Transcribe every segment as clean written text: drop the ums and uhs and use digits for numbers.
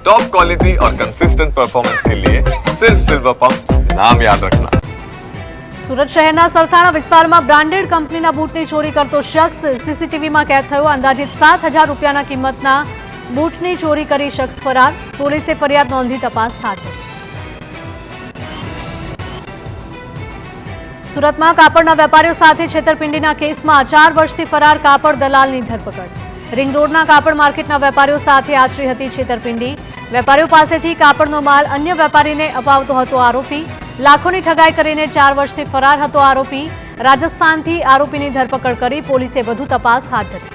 Top quality और consistent performance के लिए सिर्फ सिल्वर पंप, नाम याद रखना। સુરત શહેરના સરથાણા વિસ્તારમાં બ્રાન્ડેડ કંપનીના બૂટની ચોરી કરતો શખ્સ સીસીટીવીમાં કેદ થયો। અંદાજિત 7,000 રૂપિયાના કિંમતના બૂટની ચોરી કરી શખ્સ ફરાર। પોલીસે ફરિયાદ નોંધી તપાસ હાથ ધરી। સુરતમાં કાપડના વેપારીઓ સાથે છેતરપિંડીના કેસમાં 4 વર્ષથી ફરાર કાપડ દલાલની ધરપકડ। રિંગ રોડના કાપડ માર્કેટના વેપારીઓ સાથે આચરી હતી છેતરપિંડી। વેપારીઓ પાસેથી કાપડનો માલ અન્ય વેપારીને અપાવતો હતો આરોપી। લાખોની ઠગાઈ કરીને 4 વર્ષથી ફરાર હતો આરોપી। રાજસ્થાનથી આરોપીની ધરપકડ કરી પોલીસે વધુ તપાસ હાથ ધરી।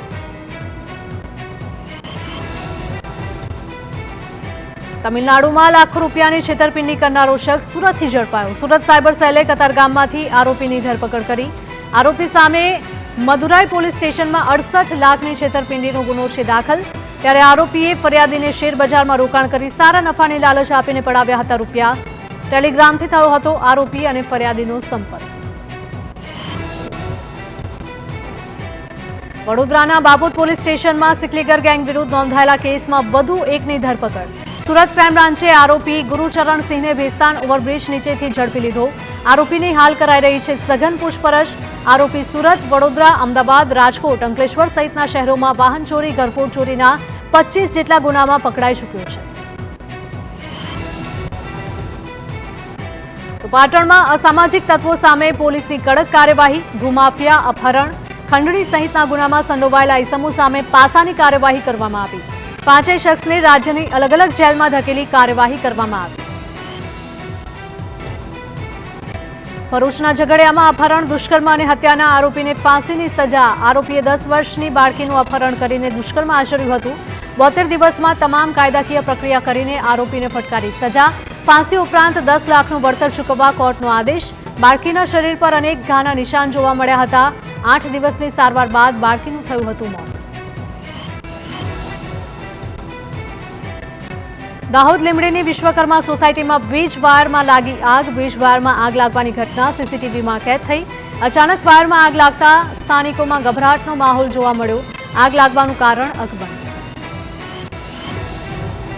તમિલનાડુમાં લાખો રૂપિયાની છેતરપિંડી કરનારો શખ્સ સુરતથી ઝડપાયો। સુરત સાયબર સેલે કતારગામમાંથી આરોપીની ધરપકડ કરી। આરોપી સામે મદુરાઈ પોલીસ સ્ટેશનમાં 68 લાખની છેતરપિંડીનો ગુનો છે દાખલ। ત્યારે આરોપીએ ફરિયાદીને શેરબજારમાં રોકાણ કરી સારા નફાની લાલચ આપીને પડાવ્યા હતા રૂપિયા। ટેલિગ્રામથી થયો હતો આરોપી અને ફરિયાદીનો સંપર્ક। વડોદરાના બાબોદ પોલીસ સ્ટેશનમાં સિકલીગર ગેંગ વિરુદ્ધ નોંધાયેલા કેસમાં વધુ એકની ધરપકડ। સુરત ક્રાઇમ બ્રાન્ચે આરોપી ગુરુચરણ સિંહને ભેસ્તાન ઓવરબ્રિજ નીચેથી ઝડપી લીધો। આરોપીની હાલ કરાઈ રહી છે સઘન પૂછપરછ। આરોપી સુરત, વડોદરા, અમદાવાદ, રાજકોટ, અંકલેશ્વર સહિતના શહેરોમાં વાહન ચોરી, ઘરફોડ ચોરીના 25 જેટલા ગુનામાં પકડાઈ ચૂક્યો છે। તો પાટણમાં અસામાજિક તત્વો સામે પોલીસની કડક કાર્યવાહી। ભૂમાફિયા, અપહરણ, ખંડણી સહિતના ગુનામાં સંડોવાયેલા ઇસમો સામે પાસાની કાર્યવાહી કરવામાં આવી। 5 શખ્સને રાજ્યની અલગ અલગ જેલમાં ધકેલી કાર્યવાહી કરવામાં આવી। ભરૂચના ઝઘડિયામાં અપહરણ, દુષ્કર્મ અને હત્યાના આરોપીને ફાંસીની સજા। આરોપીએ 10 વર્ષની બાળકીનું અપહરણ કરીને દુષ્કર્મ આચર્યું હતું। 72 દિવસમાં તમામ કાયદાકીય પ્રક્રિયા કરીને આરોપીને ફટકારી સજા। ફાંસી ઉપરાંત 10 લાખનું વળતર ચૂકવવા કોર્ટનો આદેશ। બાળકીના શરીર પર અનેક ઘાના નિશાન જોવા મળ્યા હતા। 8 દિવસની સારવાર બાદ બાળકીનું થયું હતું મોત। દાહોદ લીંબડીની વિશ્વકર્મા સોસાયટીમાં વીજ વાયરમાં લાગી આગ। વીજ વાયરમાં આગ લાગવાની ઘટના સીસીટીવીમાં કેદ થઈ। અચાનક વાયરમાં આગ લાગતા સ્થાનિકોમાં ગભરાટનો માહોલ જોવા મળ્યો। આગ લાગવાનું કારણ અકબંધ।